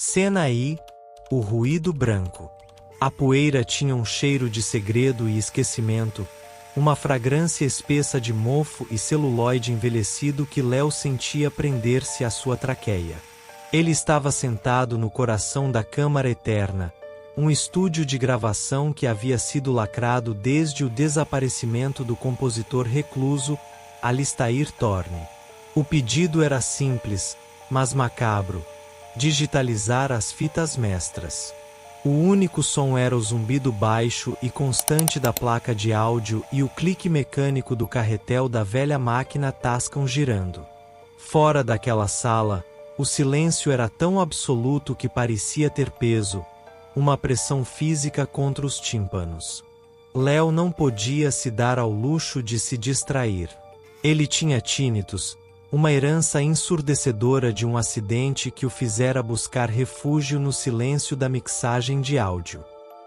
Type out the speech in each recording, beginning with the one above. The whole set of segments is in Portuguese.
Cena I, o ruído branco. A poeira tinha um cheiro de segredo e esquecimento, uma fragrância espessa de mofo e celuloide envelhecido que Léo sentia prender-se à sua traqueia. Ele estava sentado no coração da Câmara Eterna, um estúdio de gravação que havia sido lacrado desde o desaparecimento do compositor recluso Alistair Thorne. O pedido era simples, mas macabro: digitalizar as fitas mestras. O único som era o zumbido baixo e constante da placa de áudio e o clique mecânico do carretel da velha máquina Tascam girando. Fora daquela sala, o silêncio era tão absoluto que parecia ter peso, uma pressão física contra os tímpanos. Léo não podia se dar ao luxo de se distrair. Ele tinha tinnitus, uma herança ensurdecedora de um acidente que o fizera buscar refúgio no silêncio da mixagem de áudio.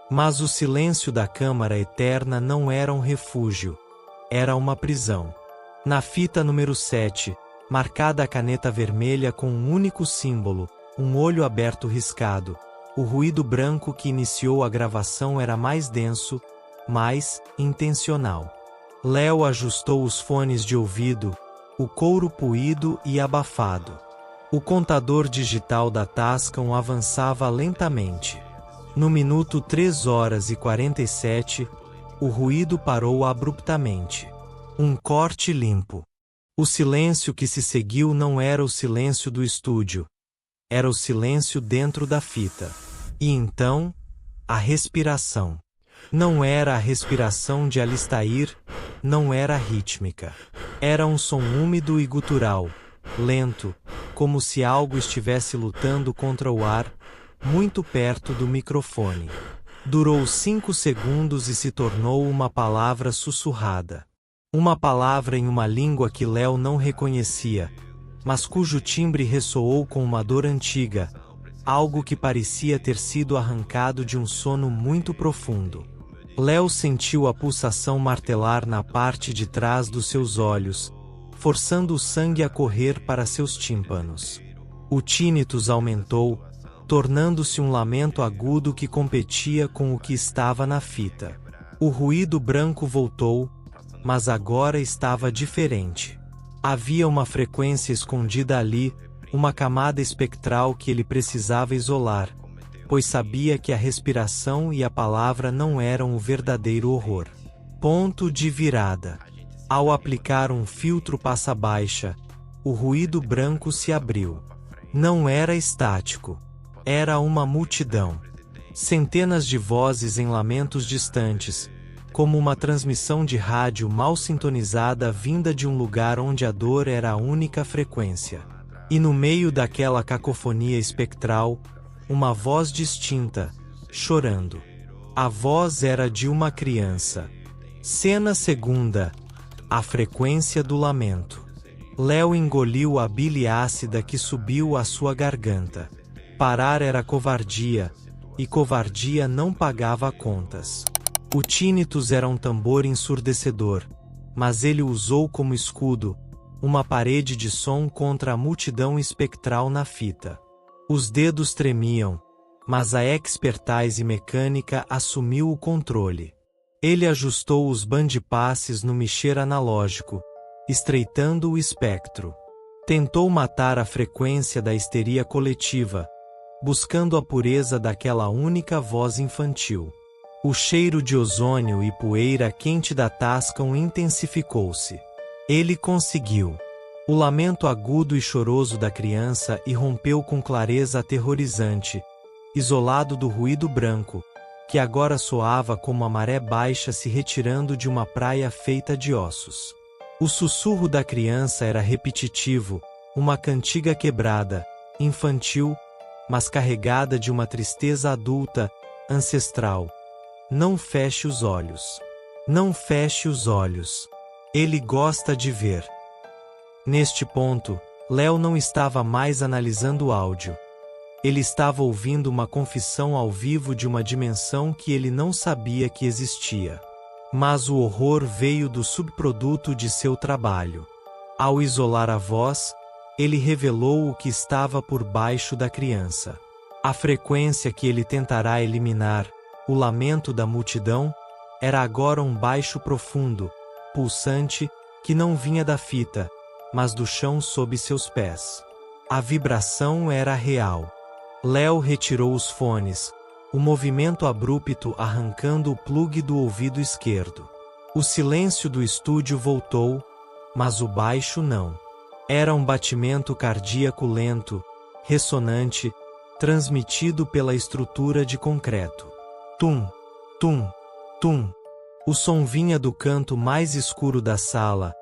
Mas o silêncio da Câmara Eterna não era um refúgio, era uma prisão. Na fita número 7, marcada a caneta vermelha com um único símbolo, um olho aberto riscado, o ruído branco que iniciou a gravação era mais denso, mais intencional. Léo ajustou os fones de ouvido, o couro puído e abafado. O contador digital da Tascam avançava lentamente. No minuto 3h47, o ruído parou abruptamente. Um corte limpo. O silêncio que se seguiu não era o silêncio do estúdio. Era o silêncio dentro da fita. E então, a respiração. Não era a respiração de Alistair, não era rítmica. Era um som úmido e gutural, lento, como se algo estivesse lutando contra o ar, muito perto do microfone. Durou 5 segundos e se tornou uma palavra sussurrada. Uma palavra em uma língua que Léo não reconhecia, mas cujo timbre ressoou com uma dor antiga, algo que parecia ter sido arrancado de um sono muito profundo. Léo sentiu a pulsação martelar na parte de trás dos seus olhos, forçando o sangue a correr para seus tímpanos. O tinnitus aumentou, tornando-se um lamento agudo que competia com o que estava na fita. O ruído branco voltou, mas agora estava diferente. Havia uma frequência escondida ali, uma camada espectral que ele precisava isolar, pois sabia que a respiração e a palavra não eram o verdadeiro horror. Ponto de virada. Ao aplicar um filtro passa-baixa, o ruído branco se abriu. Não era estático. Era uma multidão. Centenas de vozes em lamentos distantes, como uma transmissão de rádio mal sintonizada vinda de um lugar onde a dor era a única frequência. E no meio daquela cacofonia espectral, uma voz distinta, chorando. A voz era de uma criança. Cena segunda. A frequência do lamento. Léo engoliu a bile ácida que subiu à sua garganta. Parar era covardia, e covardia não pagava contas. O tinnitus era um tambor ensurdecedor, mas ele o usou como escudo, uma parede de som contra a multidão espectral na fita. Os dedos tremiam, mas a expertise mecânica assumiu o controle. Ele ajustou os bandpasses no mexer analógico, estreitando o espectro. Tentou matar a frequência da histeria coletiva, buscando a pureza daquela única voz infantil. O cheiro de ozônio e poeira quente da Tascam intensificou-se. Ele conseguiu. O lamento agudo e choroso da criança irrompeu com clareza aterrorizante, isolado do ruído branco, que agora soava como a maré baixa se retirando de uma praia feita de ossos. O sussurro da criança era repetitivo, uma cantiga quebrada, infantil, mas carregada de uma tristeza adulta, ancestral. Não feche os olhos. Não feche os olhos. Ele gosta de ver. Neste ponto, Léo não estava mais analisando o áudio. Ele estava ouvindo uma confissão ao vivo de uma dimensão que ele não sabia que existia. Mas o horror veio do subproduto de seu trabalho. Ao isolar a voz, ele revelou o que estava por baixo da criança. A frequência que ele tentará eliminar, o lamento da multidão, era agora um baixo profundo, pulsante, que não vinha da fita, mas do chão sob seus pés. A vibração era real. Léo retirou os fones, o movimento abrupto arrancando o plugue do ouvido esquerdo. O silêncio do estúdio voltou, mas o baixo não. Era um batimento cardíaco lento, ressonante, transmitido pela estrutura de concreto. Tum, tum, tum. O som vinha do canto mais escuro da sala,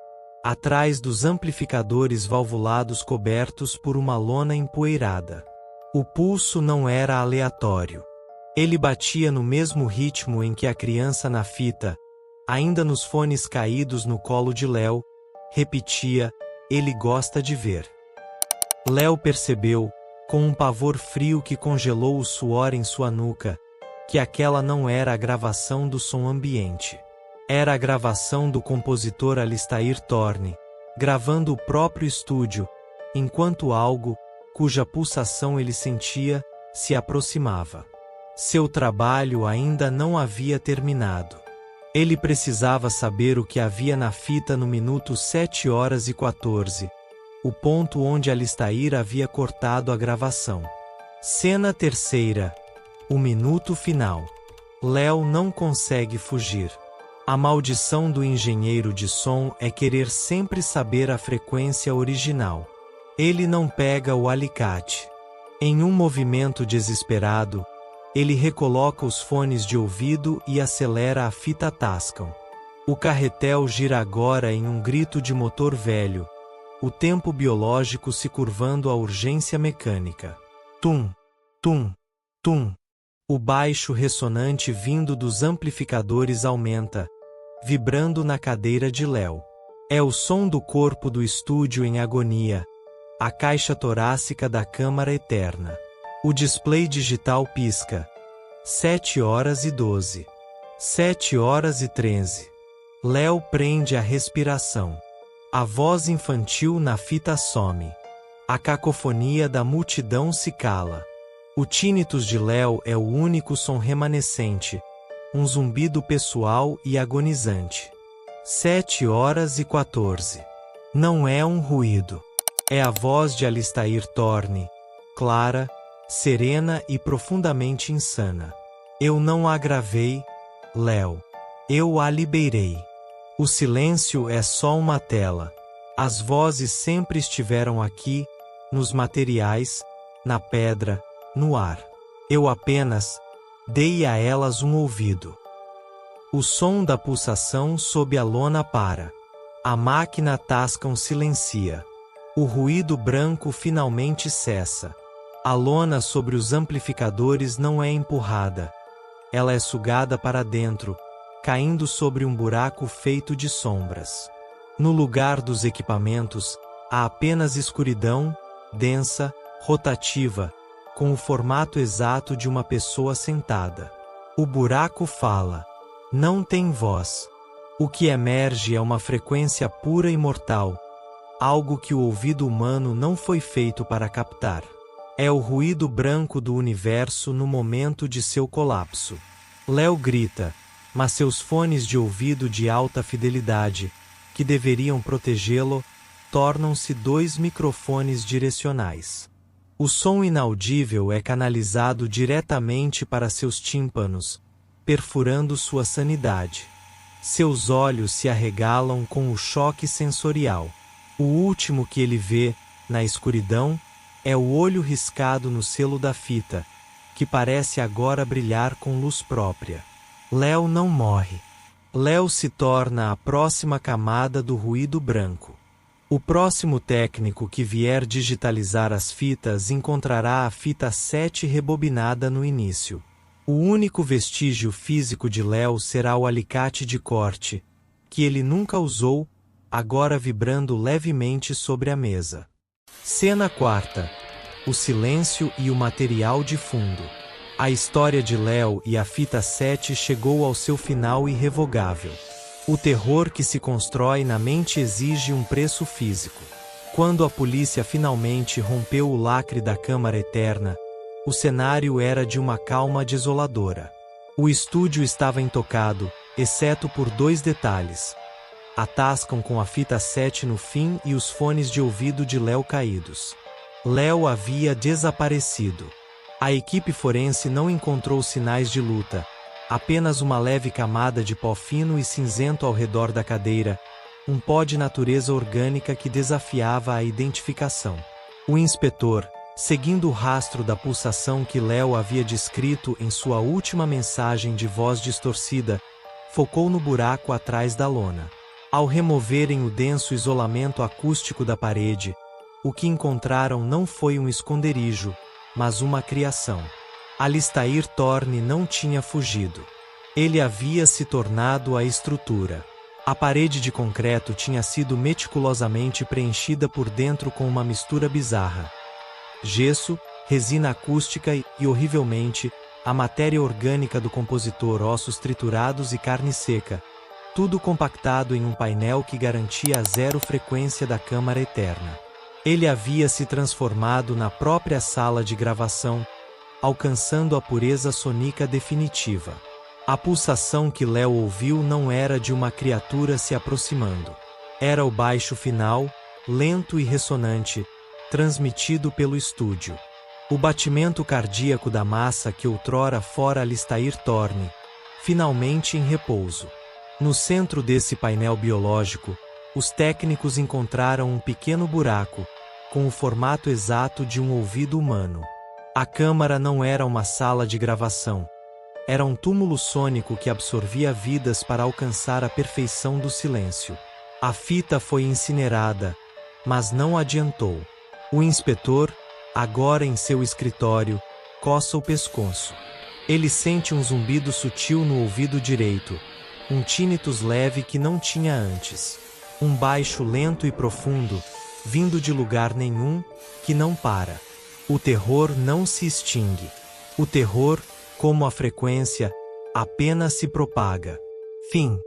atrás dos amplificadores valvulados cobertos por uma lona empoeirada. O pulso não era aleatório. Ele batia no mesmo ritmo em que a criança na fita, ainda nos fones caídos no colo de Léo, repetia: "Ele gosta de ver." Léo percebeu, com um pavor frio que congelou o suor em sua nuca, que aquela não era a gravação do som ambiente. Era a gravação do compositor Alistair Thorne, gravando o próprio estúdio, enquanto algo, cuja pulsação ele sentia, se aproximava. Seu trabalho ainda não havia terminado. Ele precisava saber o que havia na fita no minuto 7h14, o ponto onde Alistair havia cortado a gravação. Cena terceira. O minuto final. Léo não consegue fugir. A maldição do engenheiro de som é querer sempre saber a frequência original. Ele não pega o alicate. Em um movimento desesperado, ele recoloca os fones de ouvido e acelera a fita Tascam. O carretel gira agora em um grito de motor velho, o tempo biológico se curvando à urgência mecânica. Tum, tum, tum. O baixo ressonante vindo dos amplificadores aumenta, vibrando na cadeira de Léo. É o som do corpo do estúdio em agonia, a caixa torácica da câmara eterna. O display digital pisca. 7h12. 7h13. Léo prende a respiração. A voz infantil na fita some. A cacofonia da multidão se cala. O tinnitus de Léo é o único som remanescente, um zumbido pessoal e agonizante. 7h14. Não é um ruído. É a voz de Alistair Thorne, clara, serena e profundamente insana. Eu não a gravei, Léo. Eu a liberei. O silêncio é só uma tela. As vozes sempre estiveram aqui, nos materiais, na pedra, no ar. Eu apenas dei a elas um ouvido. O som da pulsação sob a lona para. A máquina Tascam silencia. O ruído branco finalmente cessa. A lona sobre os amplificadores não é empurrada. Ela é sugada para dentro, caindo sobre um buraco feito de sombras. No lugar dos equipamentos, há apenas escuridão, densa, rotativa, com o formato exato de uma pessoa sentada. O buraco fala. Não tem voz. O que emerge é uma frequência pura e mortal, algo que o ouvido humano não foi feito para captar. É o ruído branco do universo no momento de seu colapso. Léo grita, mas seus fones de ouvido de alta fidelidade, que deveriam protegê-lo, tornam-se 2 microfones direcionais. O som inaudível é canalizado diretamente para seus tímpanos, perfurando sua sanidade. Seus olhos se arregalam com o choque sensorial. O último que ele vê, na escuridão, é o olho riscado no selo da fita, que parece agora brilhar com luz própria. Léo não morre. Léo se torna a próxima camada do ruído branco. O próximo técnico que vier digitalizar as fitas encontrará a fita 7 rebobinada no início. O único vestígio físico de Léo será o alicate de corte, que ele nunca usou, agora vibrando levemente sobre a mesa. Cena quarta. O silêncio e o material de fundo. A história de Léo e a fita 7 chegou ao seu final irrevogável. O terror que se constrói na mente exige um preço físico. Quando a polícia finalmente rompeu o lacre da câmara eterna, O cenário era de uma calma desoladora. O estúdio estava intocado, exceto por 2 detalhes. A Tascam com a fita 7 no fim e os fones de ouvido de Léo caídos. Léo havia desaparecido. A equipe forense não encontrou sinais de luta, apenas uma leve camada de pó fino e cinzento ao redor da cadeira, um pó de natureza orgânica que desafiava a identificação. O inspetor, seguindo o rastro da pulsação que Léo havia descrito em sua última mensagem de voz distorcida, focou no buraco atrás da lona. Ao removerem o denso isolamento acústico da parede, o que encontraram não foi um esconderijo, mas uma criação. Alistair Thorne não tinha fugido. Ele havia se tornado a estrutura. A parede de concreto tinha sido meticulosamente preenchida por dentro com uma mistura bizarra. Gesso, resina acústica e, horrivelmente, a matéria orgânica do compositor, ossos triturados e carne seca, tudo compactado em um painel que garantia a zero frequência da câmara eterna. Ele havia se transformado na própria sala de gravação, alcançando a pureza sônica definitiva. A pulsação que Léo ouviu não era de uma criatura se aproximando. Era o baixo final, lento e ressonante, transmitido pelo estúdio. O batimento cardíaco da massa que outrora fora Alistair Thorne, finalmente em repouso. No centro desse painel biológico, os técnicos encontraram um pequeno buraco, com o formato exato de um ouvido humano. A câmara não era uma sala de gravação. Era um túmulo sônico que absorvia vidas para alcançar a perfeição do silêncio. A fita foi incinerada, mas não adiantou. O inspetor, agora em seu escritório, coça o pescoço. Ele sente um zumbido sutil no ouvido direito, um tinnitus leve que não tinha antes. Um baixo lento e profundo, vindo de lugar nenhum, que não para. O terror não se extingue. O terror, como a frequência, apenas se propaga. Fim.